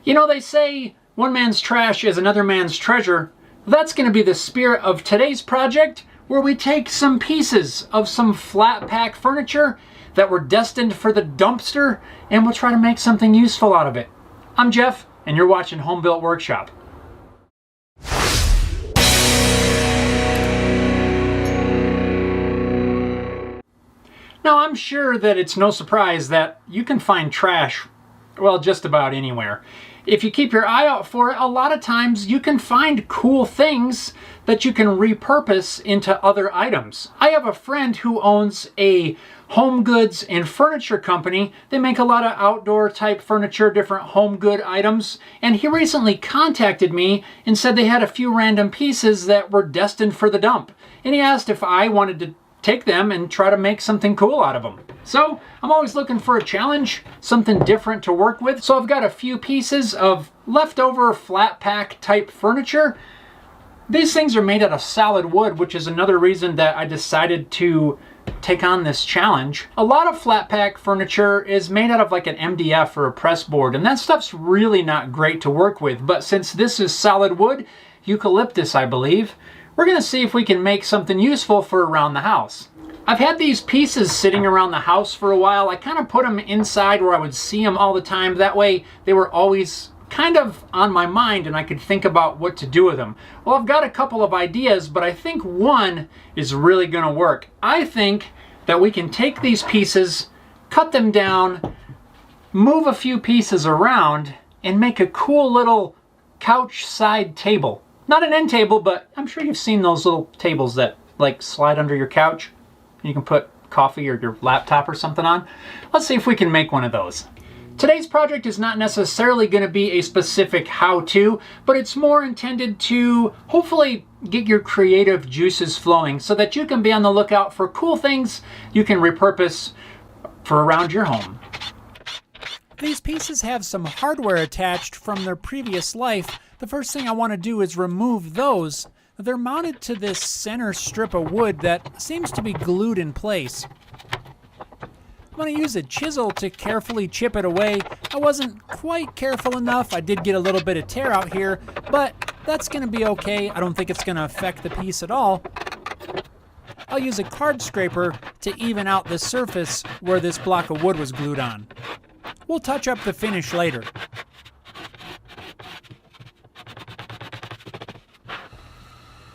You know, they say one man's trash is another man's treasure. That's going to be the spirit of today's project, where we take some pieces of some flat pack furniture that were destined for the dumpster and we'll try to make something useful out of it. I'm Jeff, and you're watching Home Built Workshop. Now, I'm sure that it's no surprise that you can find trash, well, just about anywhere. If you keep your eye out for it, a lot of times you can find cool things that you can repurpose into other items. I have a friend who owns a home goods and furniture company. They make a lot of outdoor type furniture, different home good items, and he recently contacted me and said they had a few random pieces that were destined for the dump. And he asked if I wanted to take them and try to make something cool out of them. So I'm always looking for a challenge, something different to work with. So I've got a few pieces of leftover flat pack type furniture. These things are made out of solid wood, which is another reason that I decided to take on this challenge. A lot of flat pack furniture is made out of like an MDF or a press board, and that stuff's really not great to work with. But since this is solid wood, eucalyptus I believe, we're gonna see if we can make something useful for around the house. I've had these pieces sitting around the house for a while. I kind of put them inside where I would see them all the time. That way they were always kind of on my mind and I could think about what to do with them. Well, I've got a couple of ideas, but I think one is really gonna work. I think that we can take these pieces, cut them down, move a few pieces around, and make a cool little couch side table. Not an end table, but I'm sure you've seen those little tables that like slide under your couch. You can put coffee or your laptop or something on. Let's see if we can make one of those. Today's project is not necessarily going to be a specific how-to, but it's more intended to hopefully get your creative juices flowing so that you can be on the lookout for cool things you can repurpose for around your home. These pieces have some hardware attached from their previous life. The first thing I want to do is remove those. They're mounted to this center strip of wood that seems to be glued in place. I'm going to use a chisel to carefully chip it away. I wasn't quite careful enough. I did get a little bit of tear out here, but that's going to be okay. I don't think it's going to affect the piece at all. I'll use a card scraper to even out the surface where this block of wood was glued on. We'll touch up the finish later.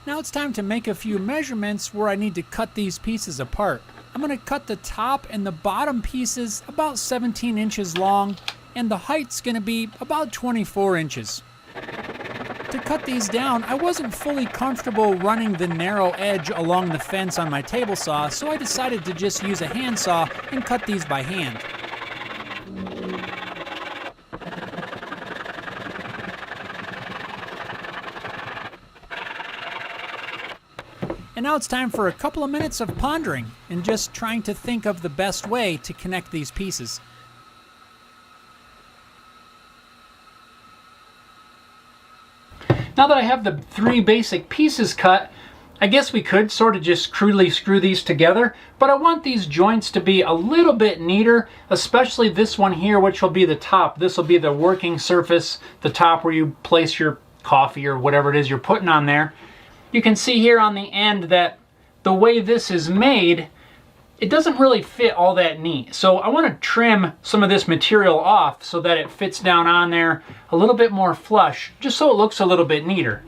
Now it's time to make a few measurements where I need to cut these pieces apart. I'm going to cut the top and the bottom pieces about 17 inches long, and the height's going to be about 24 inches. To cut these down, I wasn't fully comfortable running the narrow edge along the fence on my table saw, so I decided to just use a handsaw and cut these by hand. And now it's time for a couple of minutes of pondering and just trying to think of the best way to connect these pieces. Now that I have the three basic pieces cut, I guess we could sort of just crudely screw these together, but I want these joints to be a little bit neater, especially this one here, which will be the top. This will be the working surface, the top where you place your coffee or whatever it is you're putting on there. You can see here on the end that the way this is made, it doesn't really fit all that neat. So I want to trim some of this material off so that it fits down on there a little bit more flush, just so it looks a little bit neater.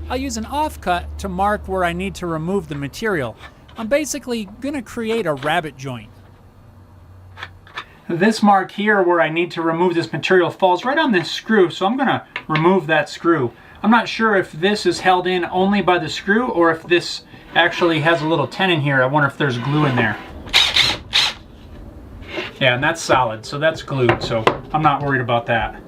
I'll use an offcut to mark where I need to remove the material. I'm basically going to create a rabbet joint. This mark here where I need to remove this material falls right on this screw, so I'm going to remove that screw. I'm not sure if this is held in only by the screw or if this actually has a little tenon here. I wonder if there's glue in there. Yeah, and that's solid, so that's glued, so I'm not worried about that.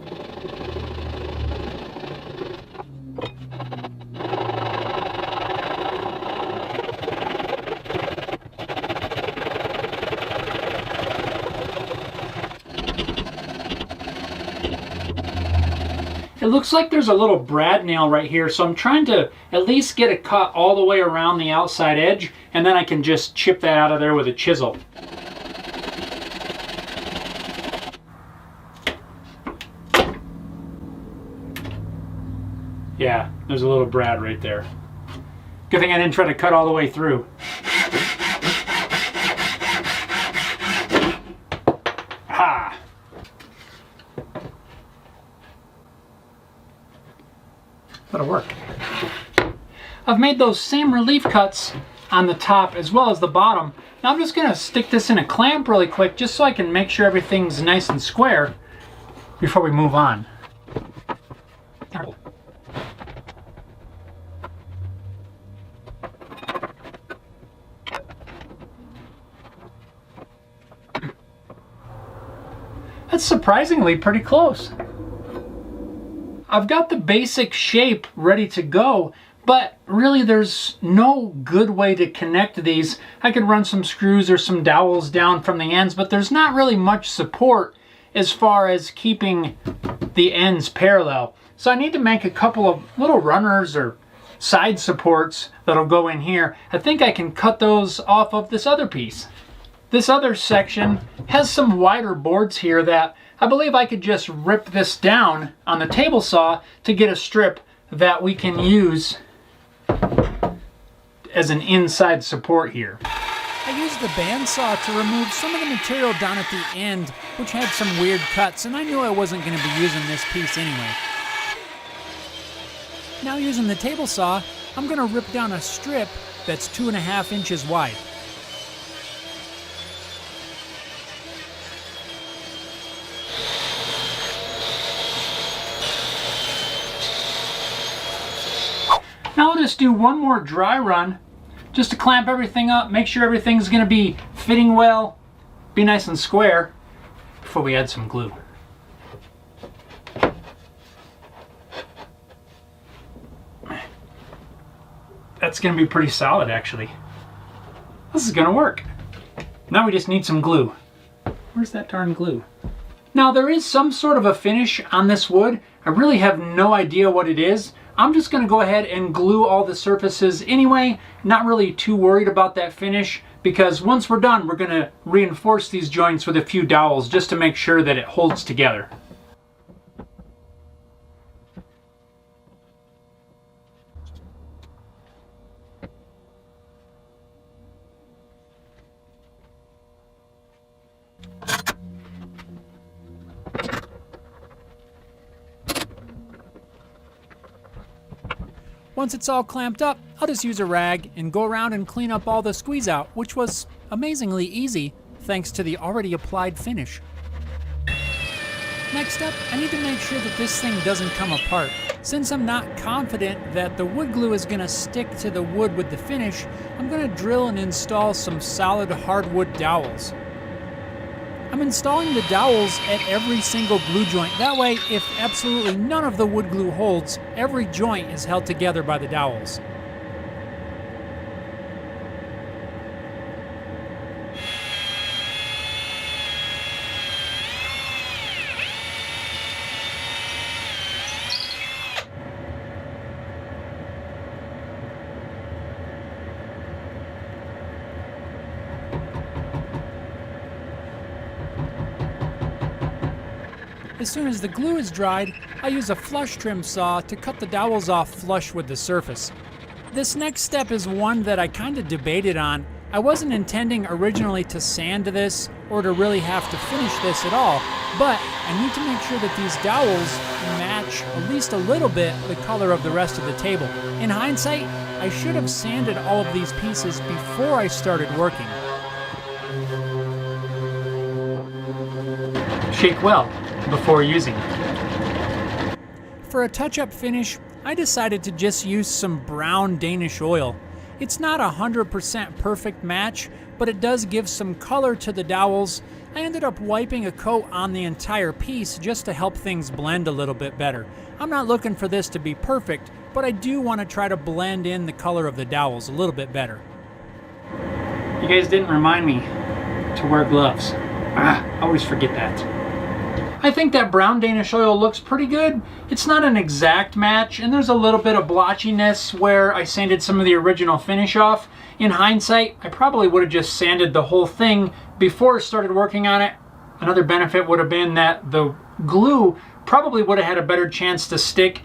It looks like there's a little brad nail right here, so I'm trying to at least get a cut all the way around the outside edge, and then I can just chip that out of there with a chisel. Yeah, there's a little brad right there. Good thing I didn't try to cut all the way through. Ha! That'll work. I've made those same relief cuts on the top as well as the bottom. Now I'm just going to stick this in a clamp really quick just so I can make sure everything's nice and square before we move on. That's surprisingly pretty close. I've got the basic shape ready to go, but really there's no good way to connect these. I could run some screws or some dowels down from the ends, but there's not really much support as far as keeping the ends parallel. So I need to make a couple of little runners or side supports that'll go in here. I think I can cut those off of this other piece. This other section has some wider boards here that I believe I could just rip this down on the table saw to get a strip that we can use as an inside support here. I used the bandsaw to remove some of the material down at the end, which had some weird cuts, and I knew I wasn't going to be using this piece anyway. Now using the table saw, I'm going to rip down a strip that's 2.5 inches wide. Now I'll just do one more dry run just to clamp everything up, make sure everything's going to be fitting well, be nice and square before we add some glue. That's going to be pretty solid actually. This is going to work. Now we just need some glue. Where's that darn glue? Now there is some sort of a finish on this wood. I really have no idea what it is. I'm just going to go ahead and glue all the surfaces anyway. Not really too worried about that finish because once we're done, we're going to reinforce these joints with a few dowels just to make sure that it holds together. Once it's all clamped up, I'll just use a rag and go around and clean up all the squeeze out, which was amazingly easy thanks to the already applied finish. Next up, I need to make sure that this thing doesn't come apart. Since I'm not confident that the wood glue is going to stick to the wood with the finish, I'm going to drill and install some solid hardwood dowels. I'm installing the dowels at every single glue joint. That way, if absolutely none of the wood glue holds, every joint is held together by the dowels. As soon as the glue is dried, I use a flush trim saw to cut the dowels off flush with the surface. This next step is one that I kind of debated on. I wasn't intending originally to sand this or to really have to finish this at all, but I need to make sure that these dowels match at least a little bit the color of the rest of the table. In hindsight, I should have sanded all of these pieces before I started working. Shake well before using it. For a touch-up finish, I decided to just use some brown Danish oil. It's not 100% perfect match, but it does give some color to the dowels. I ended up wiping a coat on the entire piece just to help things blend a little bit better. I'm not looking for this to be perfect, but I do want to try to blend in the color of the dowels a little bit better. You guys didn't remind me to wear gloves. I always forget that. I think that brown Danish oil looks pretty good. It's not an exact match, and there's a little bit of blotchiness where I sanded some of the original finish off. In hindsight, I probably would have just sanded the whole thing before I started working on it. Another benefit would have been that the glue probably would have had a better chance to stick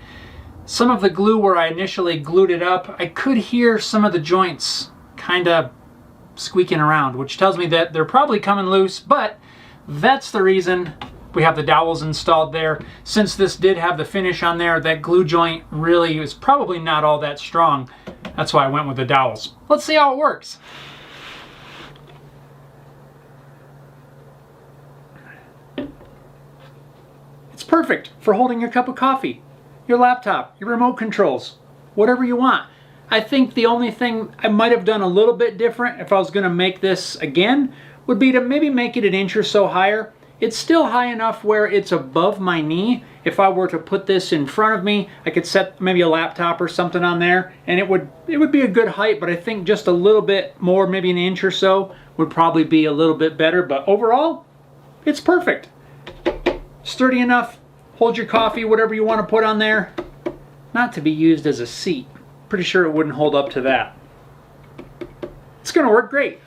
Some of the glue where I initially glued it up, I could hear some of the joints kind of squeaking around, which tells me that they're probably coming loose, but that's the reason we have the dowels installed there. Since this did have the finish on there, that glue joint really is probably not all that strong. That's why I went with the dowels. Let's see how it works. It's perfect for holding your cup of coffee, your laptop, your remote controls, whatever you want. I think the only thing I might have done a little bit different if I was going to make this again would be to maybe make it an inch or so higher. It's still high enough where it's above my knee. If I were to put this in front of me, I could set maybe a laptop or something on there, and it would be a good height, but I think just a little bit more, maybe an inch or so, would probably be a little bit better. But overall, it's perfect. Sturdy enough, hold your coffee, whatever you want to put on there. Not to be used as a seat. Pretty sure it wouldn't hold up to that. It's going to work great.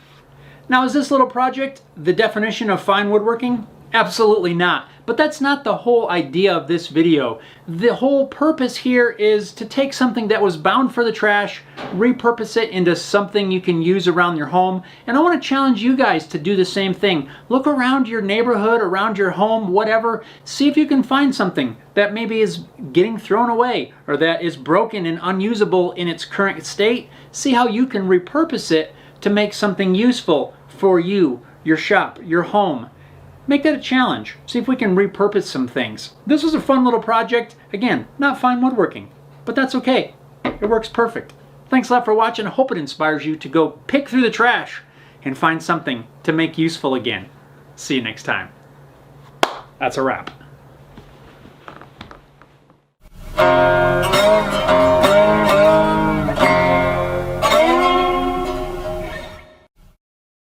Now, is this little project the definition of fine woodworking? Absolutely not. But that's not the whole idea of this video. The whole purpose here is to take something that was bound for the trash, repurpose it into something you can use around your home. And I want to challenge you guys to do the same thing. Look around your neighborhood, around your home, whatever. See if you can find something that maybe is getting thrown away or that is broken and unusable in its current state. See how you can repurpose it to make something useful for you, your shop, your home. Make that a challenge. See if we can repurpose some things. This was a fun little project. Again, not fine woodworking, but that's okay. It works perfect. Thanks a lot for watching. I hope it inspires you to go pick through the trash and find something to make useful again. See you next time. That's a wrap.